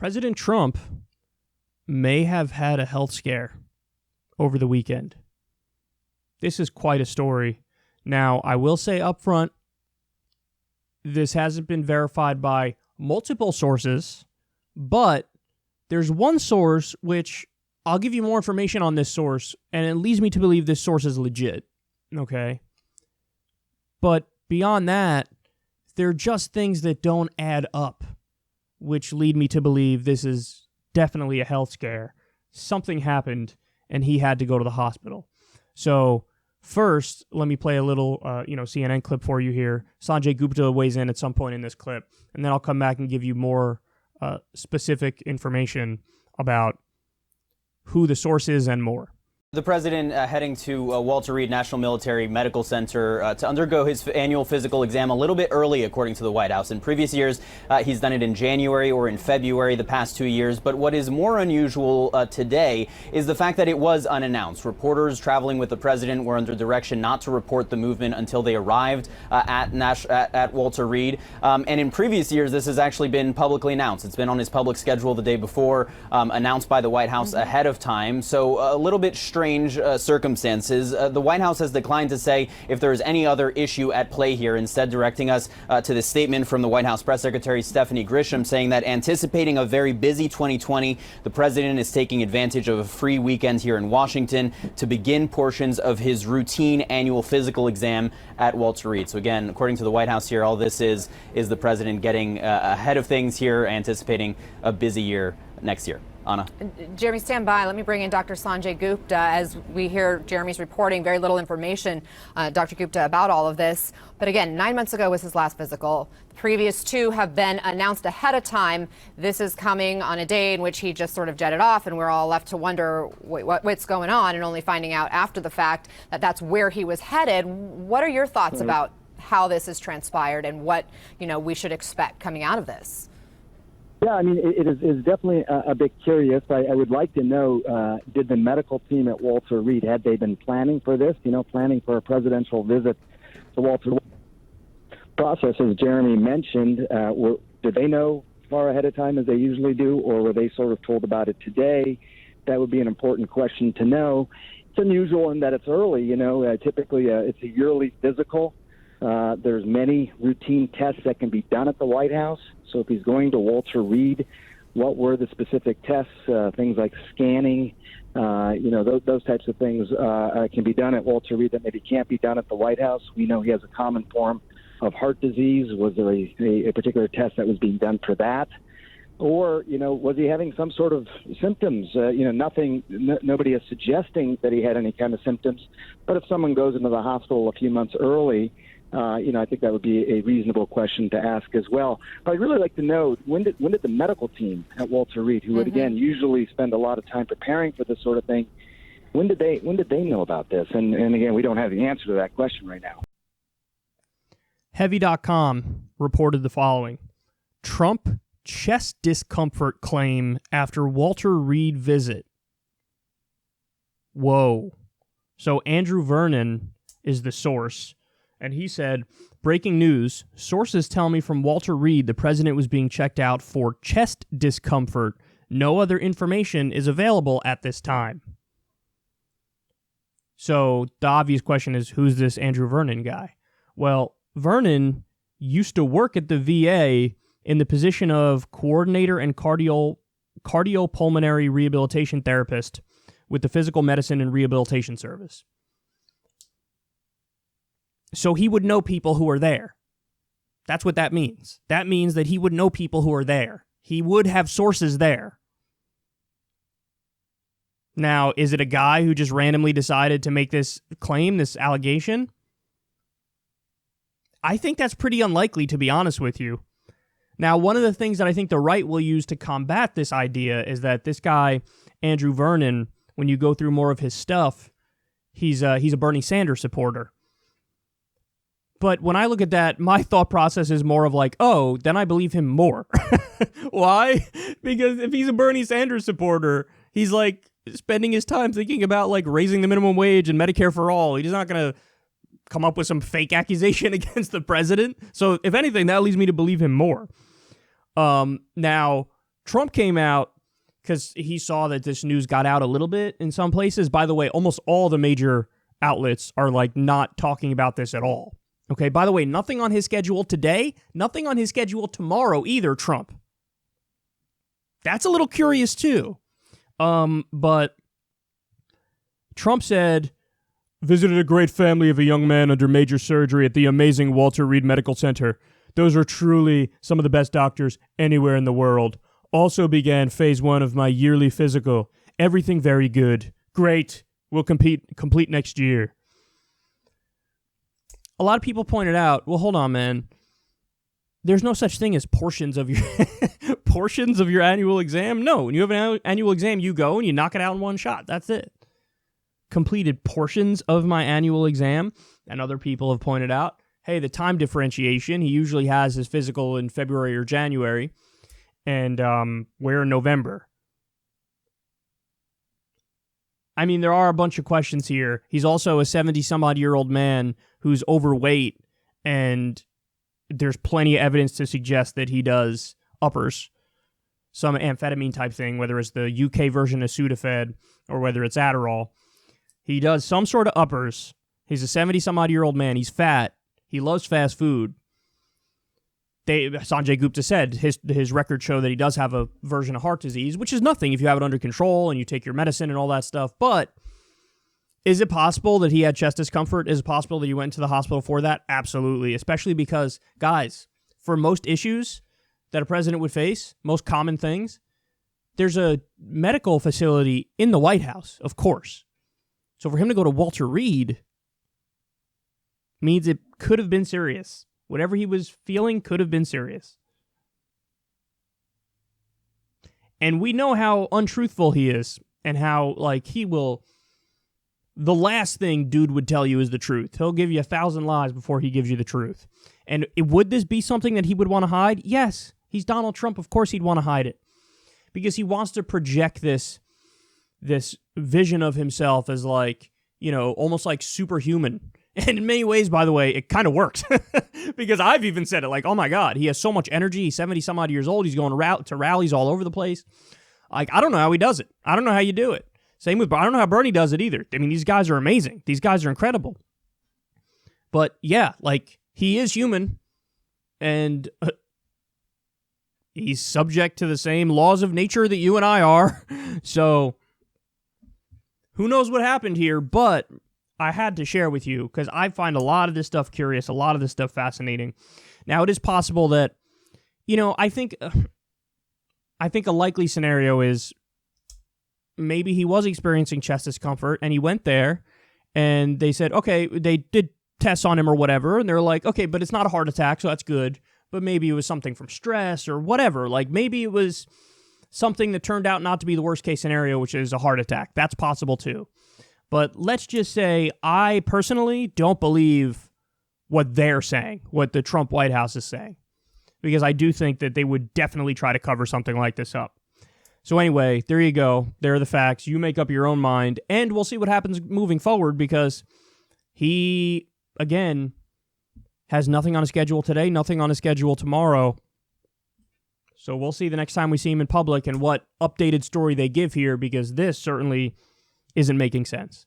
President Trump may have had a health scare over the weekend. This is quite a story. Now, I will say up front, this hasn't been verified by multiple sources, but there's one source which I'll give you more information on this source, and it leads me to believe this source is legit, okay? But beyond that, there are just things that don't add up, which lead me to believe this is definitely a health scare. Something happened, and he had to go to the hospital. So first, let me play a little CNN clip for you here. Sanjay Gupta weighs in at some point in this clip, and then I'll come back and give you more specific information about who the source is and more. The president heading to Walter Reed National Military Medical Center to undergo his annual physical exam a little bit early, according to the White House. In previous years, he's done it in January or in February the past 2 years. But what is more unusual today is the fact that it was unannounced. Reporters traveling with the president were under direction not to report the movement until they arrived at Walter Reed. And in previous years, this has actually been publicly announced. It's been on his public schedule the day before, announced by the White House ahead of time. So a little bit strange circumstances. The White House has declined to say if there is any other issue at play here, instead directing us to the statement from the White House Press Secretary Stephanie Grisham saying that anticipating a very busy 2020, the president is taking advantage of a free weekend here in Washington to begin portions of his routine annual physical exam at Walter Reed. So again, according to the White House here, all this is the president getting ahead of things here, anticipating a busy year next year. Anna. Jeremy, stand by. Let me bring in Dr. Sanjay Gupta. As we hear Jeremy's reporting, very little information, Dr. Gupta, about all of this. But again, 9 months ago was his last physical. The previous two have been announced ahead of time. This is coming on a day in which he just sort of jetted off, and we're all left to wonder what's going on, and only finding out after the fact that that's where he was headed. What are your thoughts about how this has transpired and what, we should expect coming out of this? Yeah, I mean, it is definitely a bit curious. I would like to know, did the medical team at Walter Reed, had they been planning for this, planning for a presidential visit to Walter Reed? Process, as Jeremy mentioned, did they know far ahead of time as they usually do, or were they sort of told about it today? That would be an important question to know. It's unusual in that it's early, typically it's a yearly physical. There's many routine tests that can be done at the White House. So if he's going to Walter Reed, what were the specific tests? Things like scanning, those types of things can be done at Walter Reed that maybe can't be done at the White House. We know he has a common form of heart disease. Was there a particular test that was being done for that? Or, was he having some sort of symptoms? Nobody is suggesting that he had any kind of symptoms. But if someone goes into the hospital a few months early, I think that would be a reasonable question to ask as well. But I'd really like to know, when did the medical team at Walter Reed, who would, again, usually spend a lot of time preparing for this sort of thing, when did they know about this? And again, we don't have the answer to that question right now. Heavy.com reported the following. Trump chest discomfort claim after Walter Reed visit. Whoa. So Andrew Vernon is the source. And he said, breaking news, sources tell me from Walter Reed the president was being checked out for chest discomfort. No other information is available at this time. So the obvious question is, who's this Andrew Vernon guy? Well, Vernon used to work at the VA in the position of coordinator and cardiopulmonary rehabilitation therapist with the Physical Medicine and Rehabilitation Service. So he would know people who are there. That's what that means. That means that he would know people who are there. He would have sources there. Now, is it a guy who just randomly decided to make this claim, this allegation? I think that's pretty unlikely, to be honest with you. Now, one of the things that I think the right will use to combat this idea is that this guy, Andrew Vernon, when you go through more of his stuff, he's a Bernie Sanders supporter. But when I look at that, my thought process is more of like, oh, then I believe him more. Why? Because if he's a Bernie Sanders supporter, he's like spending his time thinking about like raising the minimum wage and Medicare for all. He's not going to come up with some fake accusation against the president. So if anything, that leads me to believe him more. Now, Trump came out because he saw that this news got out a little bit in some places. By the way, almost all the major outlets are like not talking about this at all. Okay, by the way, nothing on his schedule today, nothing on his schedule tomorrow either, Trump. That's a little curious too. But Trump said, visited a great family of a young man under major surgery at the amazing Walter Reed Medical Center. Those are truly some of the best doctors anywhere in the world. Also began phase 1 of my yearly physical. Everything very good. Great. We'll complete next year. A lot of people pointed out, well, hold on, man. There's no such thing as portions of your portions of your annual exam. No, when you have an annual exam, you go and you knock it out in one shot. That's it. Completed portions of my annual exam. And other people have pointed out, hey, the time differentiation, he usually has his physical in February or January, and we're in November. I mean, there are a bunch of questions here. He's also a 70-some-odd-year-old man who's overweight, and there's plenty of evidence to suggest that he does uppers, some amphetamine-type thing, whether it's the UK version of Sudafed or whether it's Adderall. He does some sort of uppers. He's a 70-some-odd-year-old man. He's fat. He loves fast food. Sanjay Gupta said his records show that he does have a version of heart disease, which is nothing if you have it under control and you take your medicine and all that stuff. But is it possible that he had chest discomfort? Is it possible that he went to the hospital for that? Absolutely. Especially because, guys, for most issues that a president would face, most common things, there's a medical facility in the White House, of course. So for him to go to Walter Reed means it could have been serious. Whatever he was feeling could have been serious. And we know how untruthful he is and how, like, he will... The last thing dude would tell you is the truth. He'll give you 1,000 lies before he gives you the truth. And would this be something that he would want to hide? Yes. He's Donald Trump. Of course he'd want to hide it. Because he wants to project this vision of himself as, like, you know, almost like superhuman. And in many ways, by the way, it kind of works. Because I've even said it, like, oh my God, he has so much energy. He's 70-some-odd years old. He's going to rallies all over the place. Like, I don't know how he does it. I don't know how you do it. Same with, I don't know how Bernie does it either. I mean, these guys are amazing. These guys are incredible. But yeah, like, he is human. And he's subject to the same laws of nature that you and I are. So, who knows what happened here, but I had to share with you because I find a lot of this stuff curious, a lot of this stuff fascinating. Now, it is possible that, you know, I think a likely scenario is maybe he was experiencing chest discomfort and he went there and they said, okay, they did tests on him or whatever, and they're like, okay, but it's not a heart attack, so that's good. But maybe it was something from stress or whatever. Like, maybe it was something that turned out not to be the worst case scenario, which is a heart attack. That's possible too. But let's just say I personally don't believe what they're saying, what the Trump White House is saying, because I do think that they would definitely try to cover something like this up. So anyway, there you go. There are the facts. You make up your own mind, and we'll see what happens moving forward because he, again, has nothing on his schedule today, nothing on his schedule tomorrow. So we'll see the next time we see him in public and what updated story they give here because this certainly isn't making sense.